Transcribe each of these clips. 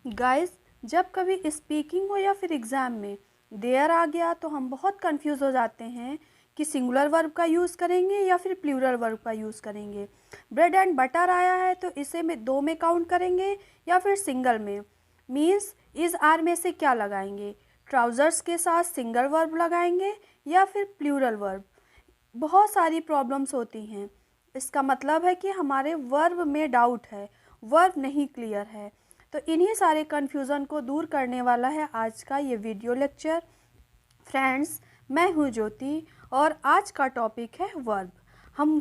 Guys, जब कभी speaking हो या फिर एग्ज़ाम में देयर आ गया तो हम बहुत कंफ्यूज हो जाते हैं कि सिंगुलर वर्ब का यूज़ करेंगे या फिर प्लूरल वर्ब का यूज़ करेंगे। ब्रेड एंड बटर आया है तो इसे में दो में काउंट करेंगे या फिर सिंगल में। मीन्स इस आर में से क्या लगाएंगे, ट्राउज़र्स के साथ सिंगल वर्ब लगाएंगे या फिर प्लूरल वर्ब। बहुत सारी प्रॉब्लम्स होती हैं। इसका मतलब है कि हमारे वर्ब में डाउट है, वर्ब नहीं क्लियर है। तो इन्हीं सारे कन्फ्यूज़न को दूर करने वाला है आज का ये वीडियो लेक्चर। फ्रेंड्स, मैं हूँ ज्योति और आज का टॉपिक है वर्ब। हम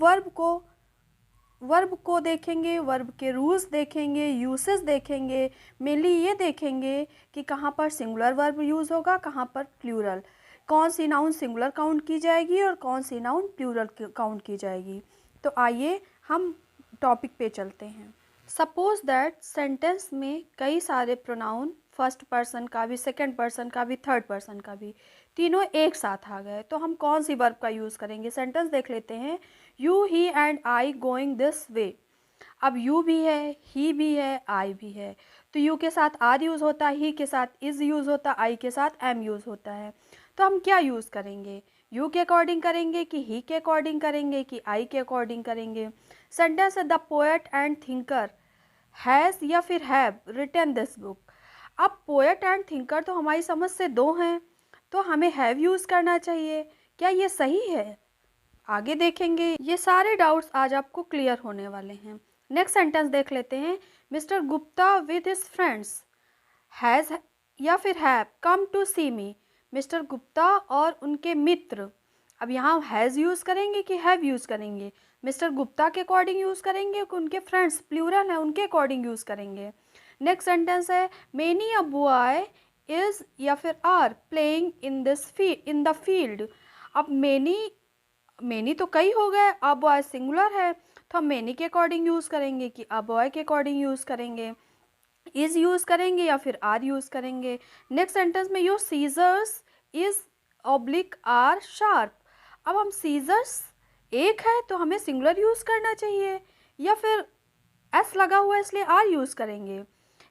वर्ब को देखेंगे, वर्ब के रूल्स देखेंगे, यूसेस देखेंगे। मेनली ये देखेंगे कि कहाँ पर सिंगुलर वर्ब यूज़ होगा, कहाँ पर प्लूरल, कौन सी नाउन सिंगुलर काउंट की जाएगी और कौन सी नाउन प्लूरल काउंट की जाएगी। तो आइए हम टॉपिक पे चलते हैं। सपोज दैट सेंटेंस में कई सारे प्रोनाउन, फर्स्ट पर्सन का भी, सेकंड पर्सन का भी, थर्ड पर्सन का भी, तीनों एक साथ आ गए तो हम कौन सी वर्ब का यूज़ करेंगे। सेंटेंस देख लेते हैं। You, he and I going this way. अब यू भी है, ही भी है, आई भी है, तो यू के साथ आर यूज़ होता है, ही के साथ इज़ यूज़ होता है, आई के साथ एम यूज़ होता है। तो हम क्या यूज़ करेंगे, यू के अकॉर्डिंग करेंगे कि ही के अकॉर्डिंग करेंगे कि आई के अकॉर्डिंग करेंगे। सेंटेंस है the poet and thinker has या फिर हैव रिटन दिस बुक। अब पोएट एंड थिंकर तो हमारी समझ से दो हैं, तो हमें हैव यूज़ करना चाहिए। क्या ये सही है? आगे देखेंगे। ये सारे डाउट्स आज आपको क्लियर होने वाले हैं। नेक्स्ट सेंटेंस देख लेते हैं। Mister Gupta with his friends has या फिर have come to see me. Mister Gupta और उनके मित्र। अब यहाँ हैज़ यूज़ करेंगे कि हैव यूज़ करेंगे। मिस्टर गुप्ता के अकॉर्डिंग यूज़ करेंगे कि उनके फ्रेंड्स प्लूरल है उनके अकॉर्डिंग यूज़ करेंगे। नेक्स्ट सेंटेंस है मेनी अ बॉय इज़ या फिर are playing in the field. अब मेनी तो कई हो गए, अ बॉय सिंगुलर है तो हम मेनी के अकॉर्डिंग यूज़ करेंगे कि अ बॉय के अकॉर्डिंग यूज़ करेंगे। इज़ यूज़ करेंगे या फिर आर यूज़ करेंगे। नेक्स्ट सेंटेंस में your scissors is oblique are sharp. अब हम सीजर्स एक है तो हमें सिंगुलर यूज़ करना चाहिए या फिर एस लगा हुआ है इसलिए आर यूज़ करेंगे।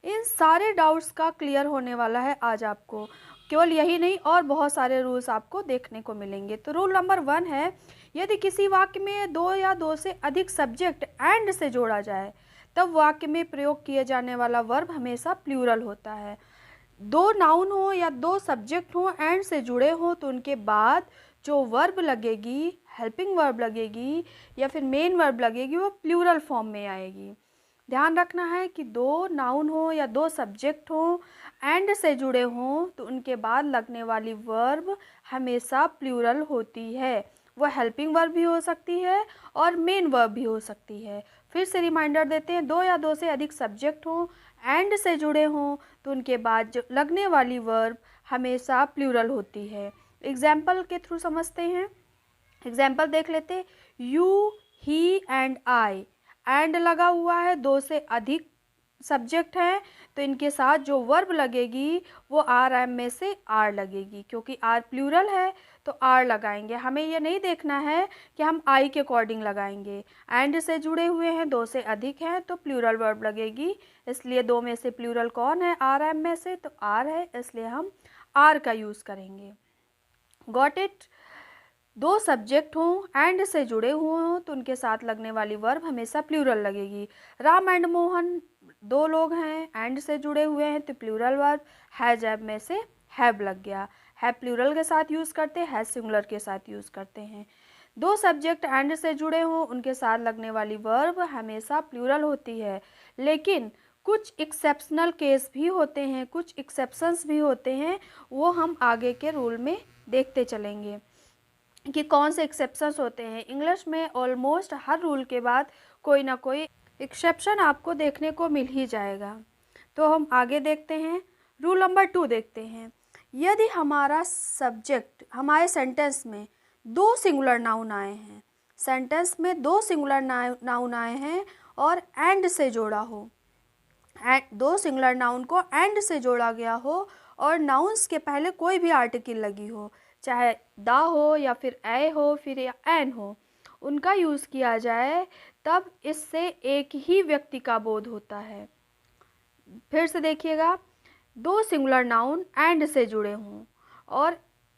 इन सारे डाउट्स का क्लियर होने वाला है आज आपको। केवल यही नहीं और बहुत सारे रूल्स आपको देखने को मिलेंगे। तो रूल नंबर 1 है, यदि किसी वाक्य में दो या दो से अधिक सब्जेक्ट एंड से जोड़ा जाए तब वाक्य में प्रयोग किए जाने वाला वर्ब हमेशा प्लूरल होता है। दो नाउन हो या दो सब्जेक्ट हो एंड से जुड़े हो तो उनके बाद जो वर्ब लगेगी, हेल्पिंग वर्ब लगेगी या फिर मेन वर्ब लगेगी, वो प्लूरल फॉर्म में आएगी। ध्यान रखना है कि दो नाउन हो या दो सब्जेक्ट हो एंड से जुड़े हों तो उनके बाद लगने वाली वर्ब हमेशा प्लूरल होती है। वह हेल्पिंग वर्ब भी हो सकती है और मेन वर्ब भी हो सकती है। फिर से रिमाइंडर देते हैं, दो या दो से अधिक सब्जेक्ट हों एंड से जुड़े हों तो उनके बाद जो लगने वाली वर्ब हमेशा प्लूरल होती है। एग्जाम्पल के थ्रू समझते हैं। एग्जाम्पल देख लेते, you, he and I. And लगा हुआ है, दो से अधिक सब्जेक्ट हैं तो इनके साथ जो वर्ब लगेगी वो आर एम में से आर लगेगी, क्योंकि आर प्लूरल है तो आर लगाएंगे। हमें ये नहीं देखना है कि हम आई के अकॉर्डिंग लगाएंगे। एंड से जुड़े हुए हैं, दो से अधिक हैं तो प्लूरल वर्ब लगेगी, इसलिए दो में से प्लूरल कौन है, आर एम में से तो आर है, इसलिए हम आर का यूज़ करेंगे। Got it. दो सब्जेक्ट हों एंड से जुड़े हुए हों तो उनके साथ लगने वाली वर्ब हमेशा प्लूरल लगेगी। राम एंड मोहन दो लोग हैं एंड से जुड़े हुए हैं तो प्लूरल वर्ब हैज हैव में से हैव लग गया। हैव प्लूरल के साथ यूज़ करते हैं, हैज सिंगुलर के साथ यूज़ करते हैं। दो सब्जेक्ट एंड से जुड़े हों उनके साथ लगने वाली वर्ब हमेशा प्लूरल होती है, लेकिन कुछ एक्सेप्शनल केस भी होते हैं, कुछ एक्सेप्शंस भी होते हैं, वो हम आगे के रूल में देखते चलेंगे कि कौन से एक्सेप्शंस होते हैं। इंग्लिश में ऑलमोस्ट हर रूल के बाद कोई ना कोई एक्सेप्शन आपको देखने को मिल ही जाएगा। तो हम आगे देखते हैं। रूल नंबर 2 देखते हैं। यदि हमारा सब्जेक्ट, हमारे सेंटेंस में दो सिंगुलर नाउन आए हैं, सेंटेंस में दो सिंगुलर नाउन आए हैं और एंड से जोड़ा हो, दो सिंगुलर नाउन को एंड से जोड़ा गया हो और नाउन्स के पहले कोई भी आर्टिकल लगी हो, चाहे द हो या फिर ए हो फिर या एन हो, उनका यूज़ किया जाए तब इससे एक ही व्यक्ति का बोध होता है। फिर से देखिएगा, दो सिंगुलर नाउन एंड से जुड़े हों और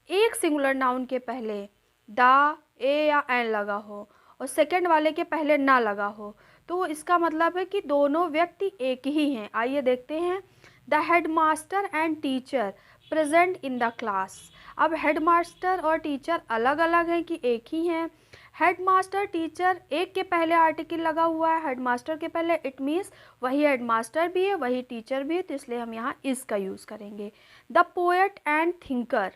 एक सिंगुलर नाउन के पहले द, ए या एन लगा हो और सेकंड वाले के पहले ना लगा हो, तो इसका मतलब है कि दोनों व्यक्ति एक ही हैं। आइए देखते हैं। The headmaster and teacher present in the class. अब हेडमास्टर और टीचर अलग अलग हैं कि एक ही हैं? हेडमास्टर टीचर, एक के पहले आर्टिकल लगा हुआ है हेडमास्टर के पहले, इट मीन्स वही हेडमास्टर भी है वही टीचर भी है, तो इसलिए हम यहाँ इस का यूज़ करेंगे। The poet and thinker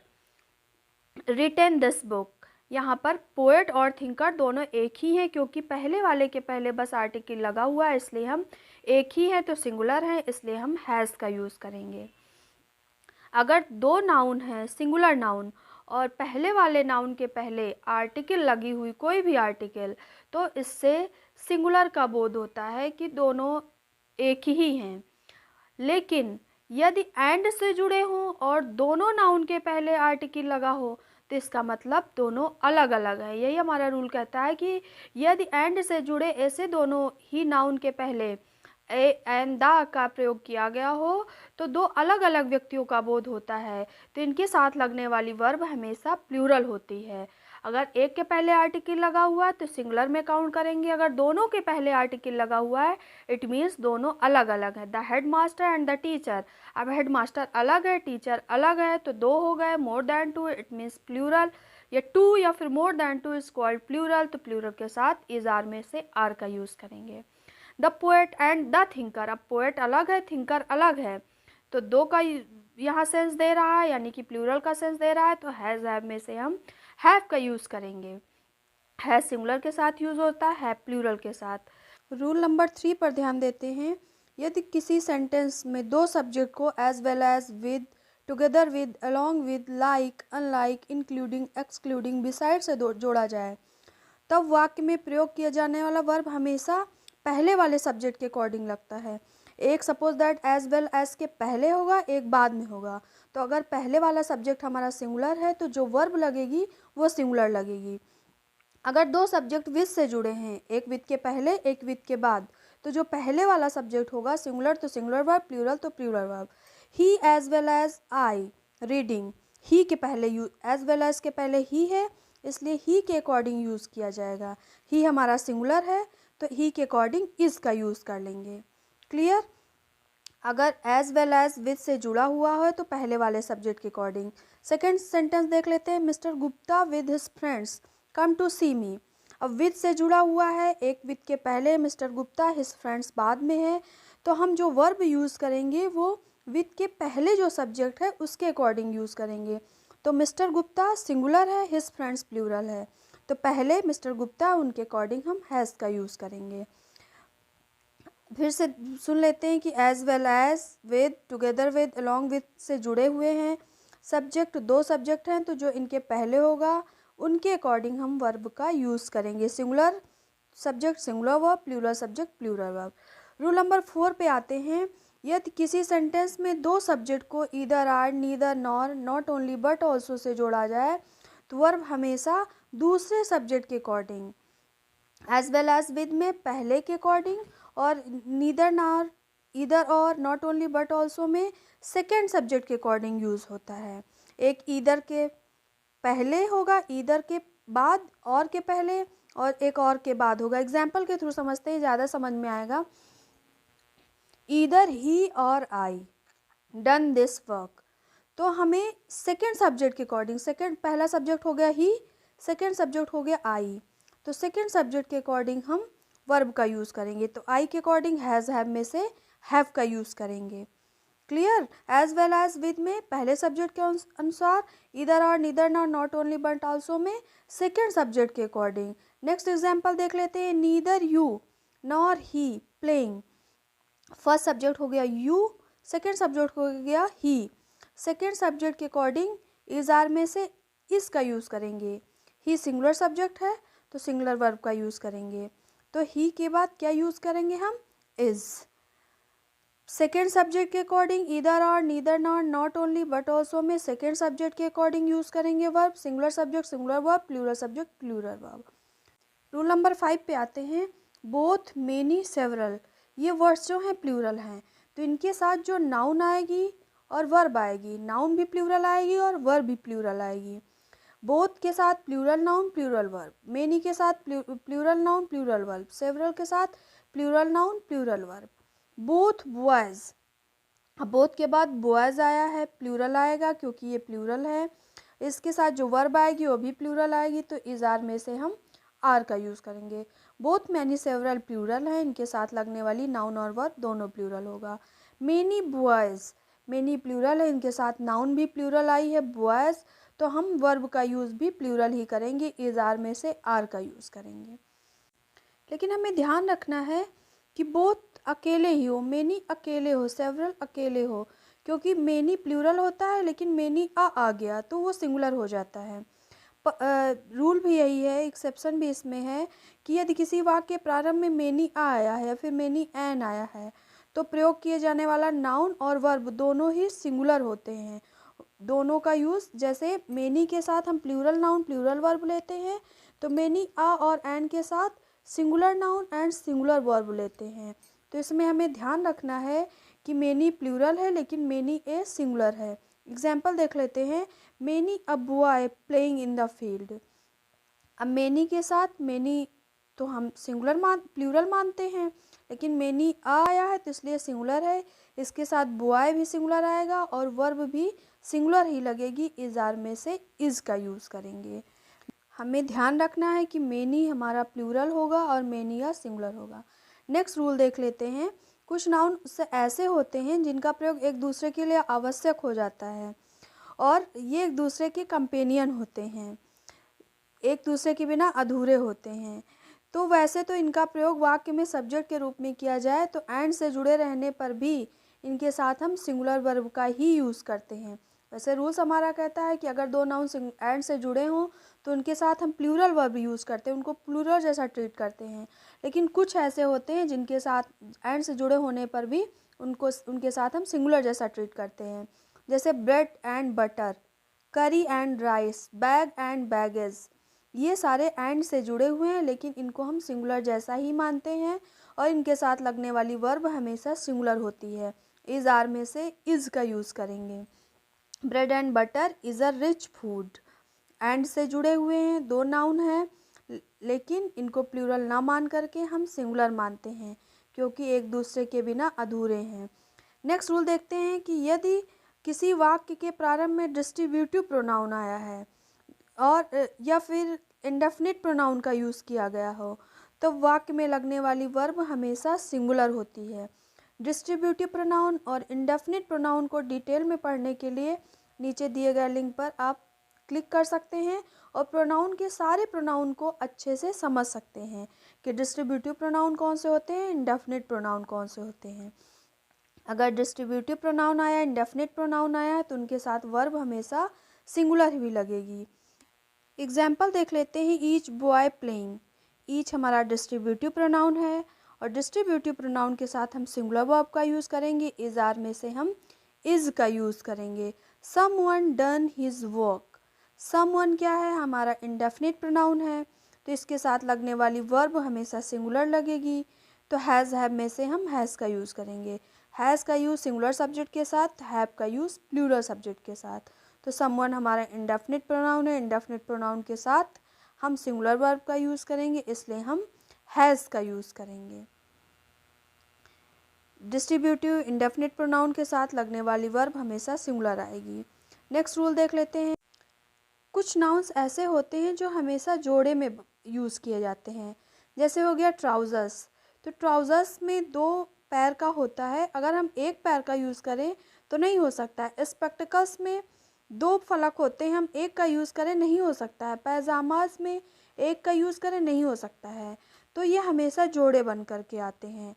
written this book. यहाँ पर पोएट और थिंकर दोनों एक ही हैं क्योंकि पहले वाले के पहले बस आर्टिकल लगा हुआ है, इसलिए हम एक ही है, तो सिंगुलर है, इसलिए हम हैज़ का यूज़ करेंगे। अगर दो नाउन हैं, सिंगुलर नाउन, और पहले वाले नाउन के पहले आर्टिकल लगी हुई कोई भी आर्टिकल, तो इससे सिंगुलर का बोध होता है कि दोनों एक ही हैं। लेकिन यदि एंड से जुड़े हों और दोनों नाउन के पहले आर्टिकल लगा हो, तो इसका मतलब दोनों अलग अलग हैं। यही हमारा रूल कहता है कि यदि एंड से जुड़े ऐसे दोनों ही नाउन के पहले ए एंड द का प्रयोग किया गया हो, तो दो अलग अलग व्यक्तियों का बोध होता है, तो इनके साथ लगने वाली वर्ब हमेशा प्लूरल होती है। अगर एक के पहले आर्टिकल लगा हुआ है तो सिंगुलर में काउंट करेंगे, अगर दोनों के पहले आर्टिकल लगा हुआ है इट मीन्स दोनों अलग अलग है। The head master and the teacher, अब हेड मास्टर अलग है टीचर अलग है, तो दो हो गए। More than two it means plural, या टू या फिर more than two is called plural, तो प्लूरल के साथ इज आर में से आर का यूज़ करेंगे। The poet and the thinker, अब पोएट अलग है थिंकर अलग है, तो दो का यहाँ सेंस दे रहा है यानी कि प्लूरल का सेंस दे रहा है, तो हैज़ हैव में से हम हैव का यूज़ करेंगे। हैज़ सिंगुलर के साथ यूज़ होता है, हैव प्लूरल के साथ। रूल नंबर 3 पर ध्यान देते हैं। यदि किसी सेंटेंस में दो सब्जेक्ट को as well as, with, together with, along with, like, unlike, including, excluding, beside से जोड़ा जाए, तब वाक्य में प्रयोग किया जाने वाला वर्ब हमेशा पहले वाले सब्जेक्ट के अकॉर्डिंग लगता है। एक suppose that as well as के पहले होगा, एक बाद में होगा, तो अगर पहले वाला सब्जेक्ट हमारा सिंगुलर है तो जो वर्ब लगेगी वो सिंगुलर लगेगी। अगर दो सब्जेक्ट विद से जुड़े हैं, एक विद के पहले एक विद के बाद, तो जो पहले वाला सब्जेक्ट होगा सिंगुलर तो सिंगुलर वर्ब, प्लूरल तो plural verb. He as well as I reading, he के पहले एज वेल एज के पहले ही है, इसलिए ही के अकॉर्डिंग यूज़ किया जाएगा। ही हमारा सिंगुलर है तो ही के अकॉर्डिंग इज़ का यूज़ कर लेंगे। क्लियर? अगर एज वेल एज विद से जुड़ा हुआ है तो पहले वाले सब्जेक्ट के अकॉर्डिंग। सेकेंड सेंटेंस देख लेते हैं। Mister Gupta with his friends come to see me. अब विद से जुड़ा हुआ है, एक विद के पहले मिस्टर गुप्ता, हिज फ्रेंड्स बाद में है, तो हम जो वर्ब यूज़ करेंगे वो विद के पहले जो सब्जेक्ट है उसके अकॉर्डिंग यूज़ करेंगे। तो मिस्टर गुप्ता सिंगुलर है, हिज फ्रेंड्स प्लूरल है, तो पहले मिस्टर गुप्ता उनके अकॉर्डिंग हम हैज़ का यूज़ करेंगे। फिर से सुन लेते हैं कि as well as, with, together with, along with से जुड़े हुए हैं। सब्जेक्ट दो सब्जेक्ट हैं तो जो इनके पहले होगा उनके अकॉर्डिंग हम वर्ब का यूज़ करेंगे। Singular subject singular verb, plural subject plural verb. Rule number 4 पे आते हैं। यदि किसी सेंटेंस में दो सब्जेक्ट को either or, neither, nor, not only but also से जोड़ा जाए तो वर्ब हमेशा दूसरे सब्जेक्ट के according, as well as with में पहले के अकॉर्डिंग, और नीदर, नॉर, ईदर और, नॉट ओनली बट ऑल्सो में सेकेंड सब्जेक्ट के अकॉर्डिंग यूज़ होता है। एक ईदर के पहले होगा, ईदर के बाद, और के पहले, और एक और के बाद होगा। एग्जाम्पल के थ्रू समझते हैं, ज़्यादा समझ में आएगा। ईदर ही और आई डन दिस वर्क, तो हमें सेकेंड सब्जेक्ट के अकॉर्डिंग, सेकेंड पहला सब्जेक्ट हो गया ही, सेकेंड सब्जेक्ट हो गया आई, तो सेकेंड सब्जेक्ट के अकॉर्डिंग हम वर्ब का यूज़ करेंगे। तो आई के अकॉर्डिंग हैज़ हैव में से हैव का यूज़ करेंगे। Clear? As well as with में पहले सब्जेक्ट के अनुसार, इधर और, neither, not, not only but also में सेकेंड सब्जेक्ट के अकॉर्डिंग। नेक्स्ट एग्जाम्पल देख लेते हैं। Neither you nor he playing, first subject हो गया यू, सेकेंड सब्जेक्ट हो गया ही, सेकेंड सब्जेक्ट के अकॉर्डिंग इज आर में से इस का यूज़ करेंगे। ही सिंगुलर सब्जेक्ट है तो सिंगुलर वर्ब का यूज़ करेंगे, तो ही के बाद क्या यूज़ करेंगे हम? इज़। सेकेंड सब्जेक्ट के अकॉर्डिंग ईदर और, neither, not, not only but also में सेकेंड सब्जेक्ट के अकॉर्डिंग यूज़ करेंगे verb, singular subject singular verb, plural subject plural verb. Rule number 5 पे आते हैं। बोथ, मेनी, सेवरल, ये वर्ड्स जो हैं प्लूरल हैं, तो इनके साथ जो नाउन आएगी और वर्ब आएगी, नाउन भी प्लूरल आएगी और वर्ब भी प्लूरल आएगी। बोथ के साथ plural noun plural verb, many के साथ plural noun plural verb, several के साथ plural noun plural verb. Both boys, अब बोथ के बाद बॉयज़ आया है, प्लूरल आएगा क्योंकि ये प्लूरल है। इसके साथ जो वर्ब आएगी वो भी प्लूरल आएगी, तो इज़ आर में से हम आर का यूज़ करेंगे। बोथ मैनी सेवरल प्लूरल है, इनके साथ लगने वाली नाउन और वर्ब दोनों प्लूरल होगा। मेनी बॉयज़, मेनी प्लूरल है, इनके साथ नाउन भी प्लूरल आई है बॉयज़, तो हम वर्ब का यूज़ भी प्लूरल ही करेंगे, इज़ आर में से आर का यूज़ करेंगे। लेकिन हमें ध्यान रखना है कि बोथ अकेले ही हो, मेनी अकेले हो, सेवरल अकेले हो, क्योंकि मेनी प्लूरल होता है लेकिन मेनी आ गया तो वो सिंगुलर हो जाता है। रूल भी यही है, एक्सेप्शन भी इसमें है कि यदि किसी वाक्य के प्रारंभ में मेनी आ आया है या फिर मेनी एन आया है तो प्रयोग किए जाने वाला नाउन और वर्ब दोनों ही सिंगुलर होते हैं। दोनों का यूज़, जैसे मेनी के साथ हम प्लूरल नाउन प्लूरल वर्ब लेते हैं, तो मेनी आ और एन के साथ singular noun and singular verb लेते हैं। तो इसमें हमें ध्यान रखना है कि मेनी प्लूरल है लेकिन मेनी ए सिंगुलर है। एग्जाम्पल देख लेते हैं, many a boy playing in the field. अब मेनी के साथ मेनी तो हम सिंगुलर प्लूरल मानते हैं, लेकिन मेनी आया है तो इसलिए सिंगुलर है। इसके साथ बॉय भी सिंगुलर आएगा और वर्ब भी सिंगुलर ही लगेगी, इज़ आर में से इज़ का यूज़ करेंगे। हमें ध्यान रखना है कि मेनी हमारा प्लूरल होगा और मेनिया सिंगुलर होगा। नेक्स्ट रूल देख लेते हैं, कुछ नाउन ऐसे होते हैं जिनका प्रयोग एक दूसरे के लिए आवश्यक हो जाता है और ये एक दूसरे के कंपेनियन होते हैं, एक दूसरे के बिना अधूरे होते हैं। तो वैसे तो इनका प्रयोग वाक्य में सब्जेक्ट के रूप में किया जाए तो एंड से जुड़े रहने पर भी इनके साथ हम सिंगुलर वर्ब का ही यूज़ करते हैं। वैसे रूल्स हमारा कहता है कि अगर दो नाउन एंड से जुड़े हों तो उनके साथ हम प्लूरल वर्ब यूज़ करते हैं, उनको प्लूरल जैसा ट्रीट करते हैं। लेकिन कुछ ऐसे होते हैं जिनके साथ एंड से जुड़े होने पर भी उनके साथ हम सिंगुलर जैसा ट्रीट करते हैं, जैसे ब्रेड एंड बटर, करी and rice, bag and baggage. ये सारे एंड से जुड़े हुए हैं लेकिन इनको हम सिंगुलर जैसा ही मानते हैं और इनके साथ लगने वाली वर्ब हमेशा सिंगुलर होती है। इज़ आर में से इज़ का यूज़ करेंगे। Bread and butter is a rich food, and से जुड़े हुए हैं, दो नाउन हैं लेकिन इनको प्लूरल ना मान करके हम सिंगुलर मानते हैं क्योंकि एक दूसरे के बिना अधूरे हैं। नेक्स्ट रूल देखते हैं कि यदि किसी वाक्य के प्रारंभ में डिस्ट्रीब्यूटिव प्रोनाउन आया है और या फिर इंडेफिनिट प्रोनाउन का यूज़ किया गया हो तो वाक्य में लगने वाली वर्ब हमेशा सिंगुलर होती है। डिस्ट्रीब्यूटिव प्रोनाउन और इंडेफिनिट प्रोनाउन को डिटेल में पढ़ने के लिए नीचे दिए गए लिंक पर आप क्लिक कर सकते हैं और प्रोनाउन के सारे प्रोनाउन को अच्छे से समझ सकते हैं कि डिस्ट्रीब्यूटिव प्रोनाउन कौन से होते हैं, इंडेफिनिट प्रोनाउन कौन से होते हैं। अगर डिस्ट्रीब्यूटिव प्रोनाउन आया, इंडेफिनिट प्रोनाउन आया है तो उनके साथ वर्ब हमेशा सिंगुलर ही लगेगी। एग्जाम्पल देख लेते हैं, ईच बॉय प्लेइंग। ईच हमारा डिस्ट्रीब्यूटिव प्रोनाउन है और डिस्ट्रीब्यूटिव प्रोनाउन के साथ हम सिंगुलर वर्ब का यूज़ करेंगे, इज़ आर में से हम इज़ का यूज़ करेंगे। Someone done his work, someone क्या है, हमारा इंडेफिनिट प्रोनाउन है तो इसके साथ लगने वाली वर्ब हमेशा सिंगुलर लगेगी, तो हैज़ हैव में से हम हैज़ का यूज़ करेंगे। हैज़ का यूज़ सिंगुलर सब्जेक्ट के साथ, हैव का यूज़ प्लूरल सब्जेक्ट के साथ। तो समवन हमारा इंडेफिनिट प्रोनाउन है, इंडेफिनिट प्रोनाउन के साथ हम सिंगुलर वर्ब का यूज़ करेंगे इसलिए हम हैज़ का यूज़ करेंगे। डिस्ट्रीब्यूटिव इंडेफिनिट प्रोनाउन के साथ लगने वाली वर्ब हमेशा सिंगुलर आएगी। नेक्स्ट रूल देख लेते हैं, कुछ नाउन्स ऐसे होते हैं जो हमेशा जोड़े में यूज़ किए जाते हैं, जैसे हो गया ट्राउज़र्स। तो ट्राउज़र्स में दो पैर का होता है, अगर हम एक पैर का यूज़ करें तो नहीं हो सकता है। स्पेक्टिकल्स में दो फलक होते हैं, हम एक का यूज़ करें नहीं हो सकता है। पैजामाज में एक का यूज़ करें नहीं हो सकता है। तो ये हमेशा जोड़े बन करके आते हैं।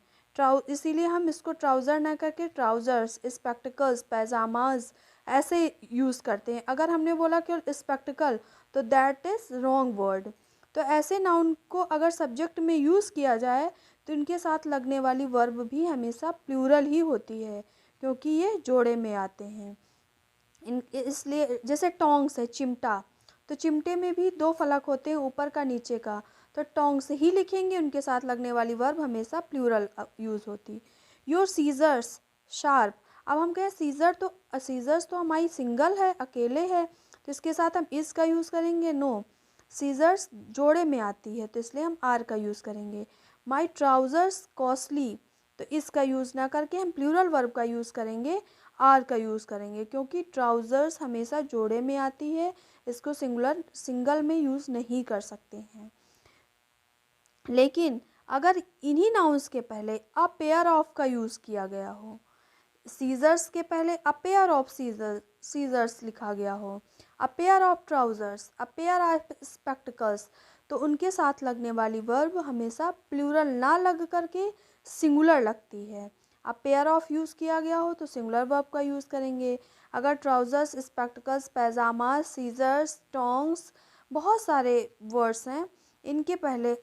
इसीलिए हम इसको ट्राउज़र ना करके ट्राउज़र्स, स्पेक्टिकल्स, पैजामाज ऐसे यूज़ करते हैं। अगर हमने बोला कि स्पेक्टिकल तो दैट इज़ रॉन्ग वर्ड। तो ऐसे नाउन को अगर सब्जेक्ट में यूज़ किया जाए तो इनके साथ लगने वाली वर्ब भी हमेशा प्लूरल ही होती है क्योंकि ये जोड़े में आते हैं। इसलिए जैसे टोंग्स है, चिमटा, तो चिमटे में भी दो फलक होते हैं, ऊपर का नीचे का, तो टोंग्स ही लिखेंगे, उनके साथ लगने वाली वर्ब हमेशा प्लूरल यूज़ होती। Your scissors sharp. अब हम कहें सीजर्स तो हमारी सिंगल है, अकेले है, तो इसके साथ हम इस का यूज़ करेंगे, नो। सीजर्स जोड़े में आती है तो इसलिए हम आर का यूज़ करेंगे। माई ट्राउज़र्स कॉस्टली, तो इसका यूज़ ना करके हम प्लूरल वर्ब का यूज़ करेंगे, आर का यूज़ करेंगे, क्योंकि ट्राउज़र्स हमेशा जोड़े में आती है, इसको सिंगल में यूज़ नहीं कर सकते हैं। लेकिन अगर इन्हीं नाउन्स के पहले अ पेयर ऑफ का यूज़ किया गया हो, सीजर्स के पहले अ पेयर ऑफ सीजर्स लिखा गया हो, अ pair of trousers, a pair of spectacles, तो उनके साथ लगने वाली वर्ब हमेशा प्लूरल ना लग करके सिंगुलर लगती है। अ पेयर ऑफ यूज़ किया गया हो तो सिंगुलर वर्ब का यूज़ करेंगे। अगर ट्राउजर्स, स्पेक्टिकल्स, पैजामा, सीजर्स, टोंग्स, बहुत सारे वर्ड्स हैं, इनके पहले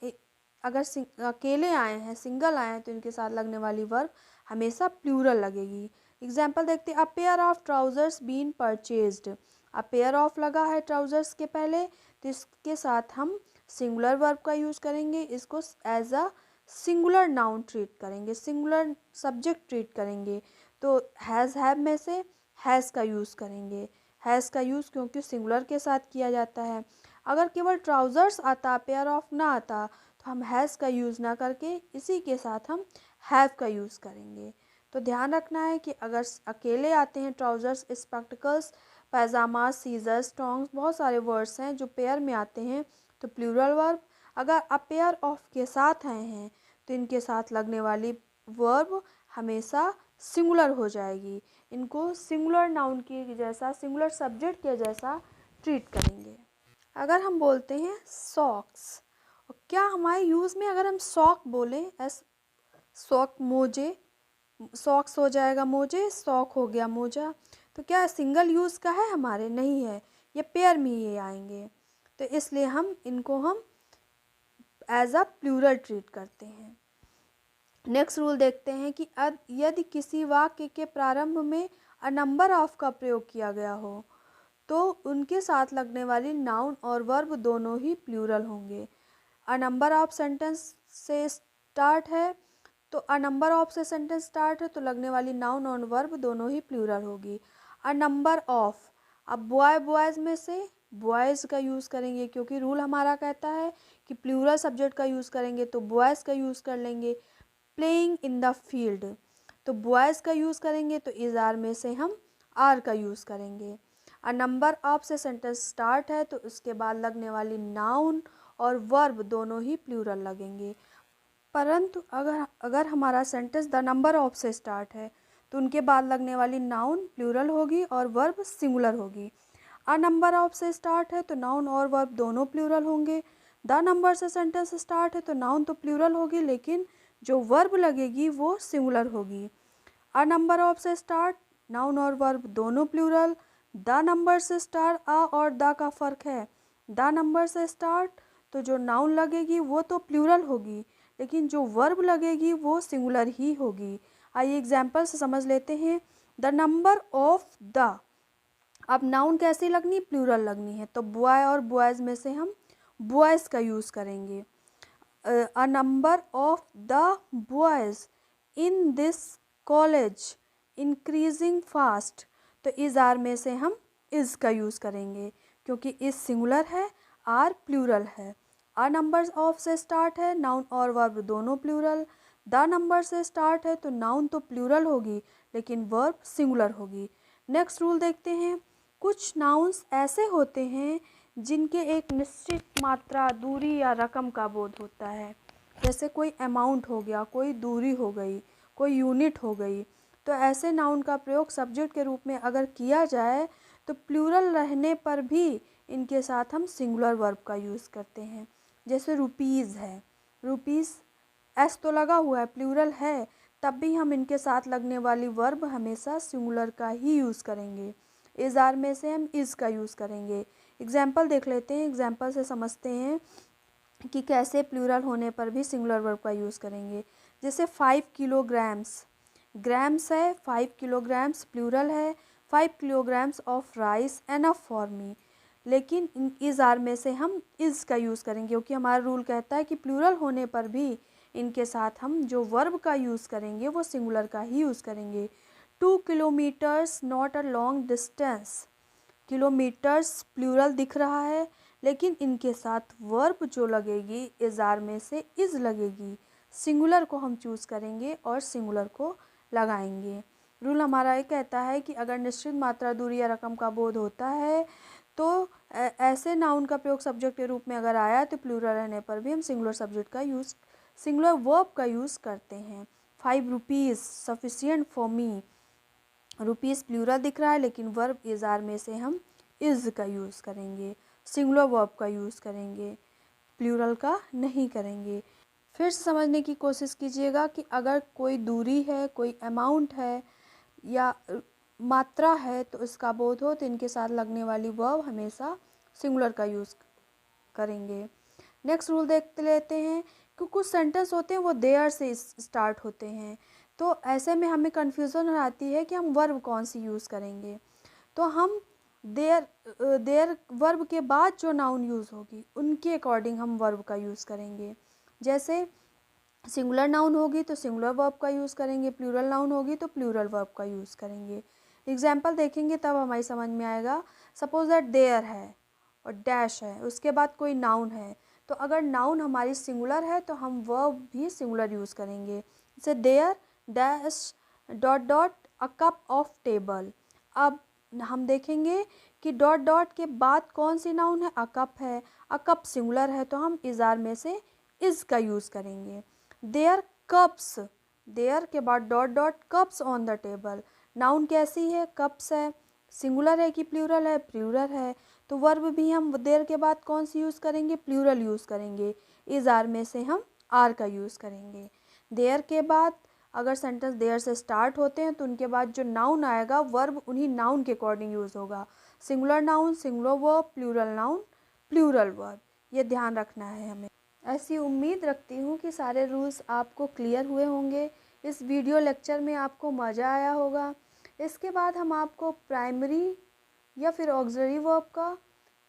अगर अकेले आए हैं, सिंगल आए हैं, तो इनके साथ लगने वाली वर्ब हमेशा प्लूरल लगेगी। एग्जाम्पल देखते हैं, a pair of trousers been purchased. A pair of लगा है ट्राउजर्स के पहले, तो इसके साथ हम सिंगुलर वर्ब का यूज़ करेंगे, इसको as a singular noun treat करेंगे, सिंगुलर सब्जेक्ट ट्रीट करेंगे। तो हैज़ हैव में से हैज़ का यूज़ करेंगे, हैज़ का यूज़ क्योंकि सिंगुलर के साथ किया जाता है। अगर केवल ट्राउजर्स आता, पेयर ऑफ ना आता, तो हम हैज़ का यूज़ ना करके इसी के साथ हम हैव का यूज़ करेंगे। तो ध्यान रखना है कि अगर अकेले आते हैं ट्राउजर्स, स्पेक्टिकल्स, पैजामा, सीजर्स, टोंग्स, बहुत सारे वर्ड्स हैं जो पेयर में आते हैं तो प्लूरल वर्ब। अगर अ पेयर ऑफ के साथ आए हैं तो इनके साथ लगने वाली वर्ब हमेशा सिंगुलर हो जाएगी, इनको सिंगुलर नाउन के जैसा, सिंगुलर सब्जेक्ट के जैसा ट्रीट करेंगे। अगर हम बोलते हैं सॉक्स, क्या हमारे यूज़ में अगर हम सॉक बोलें, एस सॉक मोजे, सॉक्स हो जाएगा मोजे, सॉक हो गया मोजा, तो क्या सिंगल यूज़ का है हमारे? नहीं है, ये पेयर में ही आएंगे, तो इसलिए हम इनको हम एज अ प्लूरल ट्रीट करते हैं। नेक्स्ट रूल देखते हैं कि यदि किसी वाक्य के प्रारंभ में अ नंबर ऑफ का प्रयोग किया गया हो तो उनके साथ लगने वाली नाउन और वर्ब दोनों ही प्लूरल होंगे। अ नंबर ऑफ सेंटेंस से स्टार्ट है तो अ नंबर ऑफ से सेंटेंस स्टार्ट है तो लगने वाली नाउन और वर्ब दोनों ही प्लूरल होगी। अ नंबर ऑफ, अब बॉयज़ में से बॉयज़ का यूज़ करेंगे क्योंकि रूल हमारा कहता है कि प्लूरल सब्जेक्ट का यूज़ करेंगे तो बॉयज़ का यूज़ कर लेंगे। प्लेइंग इन द फील्ड, तो बॉयज़ का यूज़ करेंगे तो इज आर में से हम आर का यूज़ करेंगे। अ नंबर ऑफ से सेंटेंस स्टार्ट है तो उसके बाद लगने वाली नाउन और वर्ब दोनों ही प्लूरल लगेंगे। परंतु अगर हमारा सेंटेंस द नंबर ऑफ से स्टार्ट है तो उनके बाद लगने वाली नाउन प्लूरल होगी और वर्ब सिंगुलर होगी। अ नंबर ऑफ से स्टार्ट है तो नाउन और वर्ब दोनों प्लूरल होंगे। द नंबर से सेंटेंस स्टार्ट है तो नाउन तो प्लूरल होगी लेकिन जो वर्ब लगेगी वो सिंगुलर होगी। अ नंबर ऑफ से स्टार्ट, नाउन और वर्ब दोनों प्लूरल। द नंबर से स्टार्ट, अ और द का फ़र्क है। द नंबर से स्टार्ट तो जो नाउन लगेगी वो तो प्लूरल होगी लेकिन जो वर्ब लगेगी वो सिंगुलर ही होगी। आइए एग्जाम्पल से समझ लेते हैं। द नंबर ऑफ द, अब नाउन कैसी लगनी? प्लूरल लगनी है, तो बॉय और बॉयज़ में से हम बॉयज़ का यूज़ करेंगे। A number of the boys in this college increasing fast, तो इज़ आर में से हम इज़ का यूज़ करेंगे क्योंकि इज़ सिंगुलर है, आर प्लूरल है। अ नंबर ऑफ से स्टार्ट है, नाउन और वर्ब दोनों प्लूरल। द नंबर से स्टार्ट है तो नाउन तो प्लूरल होगी लेकिन वर्ब सिंगुलर होगी। नेक्स्ट रूल देखते हैं। कुछ नाउन्स ऐसे होते हैं जिनके एक निश्चित मात्रा, दूरी या रकम का बोध होता है, जैसे कोई अमाउंट हो गया, कोई दूरी हो गई, कोई यूनिट हो गई, तो ऐसे नाउन का प्रयोग सब्जेक्ट के रूप में अगर किया जाए तो प्लूरल रहने पर भी इनके साथ हम सिंगुलर वर्ब का यूज़ करते हैं। जैसे रुपीज़ है, रुपीज़ एस तो लगा हुआ है, प्लूरल है, तब भी हम इनके साथ लगने वाली वर्ब हमेशा सिंगुलर का ही यूज़ करेंगे। इज़ आर में से हम इज़ का यूज़ करेंगे। एग्जाम्पल देख लेते हैं, एग्जाम्पल से समझते हैं कि कैसे प्लूरल होने पर भी सिंगुलर वर्ब का यूज़ करेंगे। जैसे 5 किलोग्राम्स, ग्राम्स है, 5 किलोग्राम्स प्लूरल है, 5 kilograms of rice enough for me, लेकिन इज़ आर में से हम इज़ का यूज़ करेंगे क्योंकि हमारा रूल कहता है कि प्लूरल होने पर भी इनके साथ हम जो वर्ब का यूज़ करेंगे वो सिंगुलर का ही यूज़ करेंगे। 2 kilometres not a long distance. Kilometres plural दिख रहा है, लेकिन इनके साथ वर्ब जो लगेगी इज़ार में से इज़ लगेगी। सिंगुलर को हम चूज़ करेंगे और सिंगुलर को लगाएंगे। रूल हमारा ये कहता है कि अगर निश्चित मात्रा, दूरी या रकम का बोध होता है तो ऐसे नाउन का प्रयोग सब्जेक्ट के रूप में अगर आया तो प्लूरल रहने पर भी हम सिंगुलर वर्ब का यूज़ करते हैं। 5 rupees sufficient for me. Rupees plural दिख रहा है, लेकिन वर्ब इज़ार में से हम इज़ का यूज़ करेंगे, सिंगुलर वर्ब का यूज़ करेंगे, प्लूरल का नहीं करेंगे। फिर से समझने की कोशिश कीजिएगा कि अगर कोई दूरी है, कोई अमाउंट है या मात्रा है तो इसका बोध हो तो इनके साथ लगने वाली वर्ब हमेशा सिंगुलर का यूज़ करेंगे। नेक्स्ट रूल देखते लेते हैं कि कुछ सेंटेंस होते हैं वो देयर से स्टार्ट होते हैं, तो ऐसे में हमें कन्फ्यूज़न हो जाती है कि हम वर्ब कौन सी यूज़ करेंगे। तो हम देयर वर्ब के बाद जो नाउन यूज़ होगी उनके अकॉर्डिंग हम वर्ब का यूज़ करेंगे। जैसे सिंगुलर नाउन होगी तो सिंगुलर वर्ब का यूज़ करेंगे, प्लूरल नाउन होगी तो प्लूरल वर्ब का यूज़ करेंगे। एग्जाम्पल देखेंगे तब हमारी समझ में आएगा। सपोज दैट देयर है और डैश है, उसके बाद कोई नाउन है, तो अगर नाउन हमारी सिंगुलर है तो हम वर्ब भी सिंगुलर यूज़ करेंगे। जैसे there dash dot dot a cup of table. अब हम देखेंगे कि डॉट डॉट के बाद कौन सी नाउन है, अ कप है। अ कप सिंगुलर है तो हम इज़ार में से इज़ का यूज़ करेंगे। देयर कप्स, देयर के बाद dot dot cups on the table. Noun कैसी है, कप्स है, सिंगुलर है कि प्लूरल है, प्लूरल है, तो वर्ब भी हम देयर के बाद कौन सी यूज़ करेंगे, प्लूरल यूज़ करेंगे। इज़ार में से हम आर का यूज़ करेंगे। देयर के बाद अगर सेंटेंस देयर से स्टार्ट होते हैं तो उनके बाद जो नाउन आएगा वर्ब उन्हीं नाउन के अकॉर्डिंग यूज़ होगा। Singular noun singular verb, plural noun plural verb, ये ध्यान रखना है हमें। ऐसी उम्मीद रखती हूँ कि सारे रूल्स आपको क्लियर हुए होंगे। इस वीडियो लेक्चर में आपको मज़ा आया होगा। इसके बाद हम आपको प्राइमरी या फिर ऑक्सिलरी वर्ब का,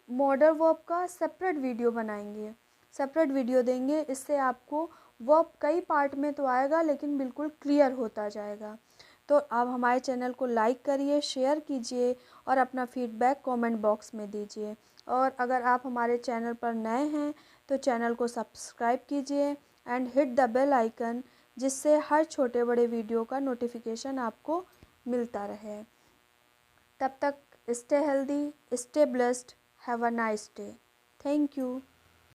मॉडल वर्ब का सेपरेट वीडियो बनाएंगे, सेपरेट वीडियो देंगे। इससे आपको वर्ब कई पार्ट में तो आएगा लेकिन बिल्कुल क्लियर होता जाएगा। तो आप हमारे चैनल को लाइक करिए, शेयर कीजिए और अपना फीडबैक कमेंट बॉक्स में दीजिए। और अगर आप हमारे चैनल पर नए हैं तो चैनल को सब्सक्राइब कीजिए and hit the bell icon, जिससे हर छोटे बड़े वीडियो का नोटिफिकेशन आपको मिलता रहे। तब तक stay healthy, stay blessed, have a nice day. Thank you.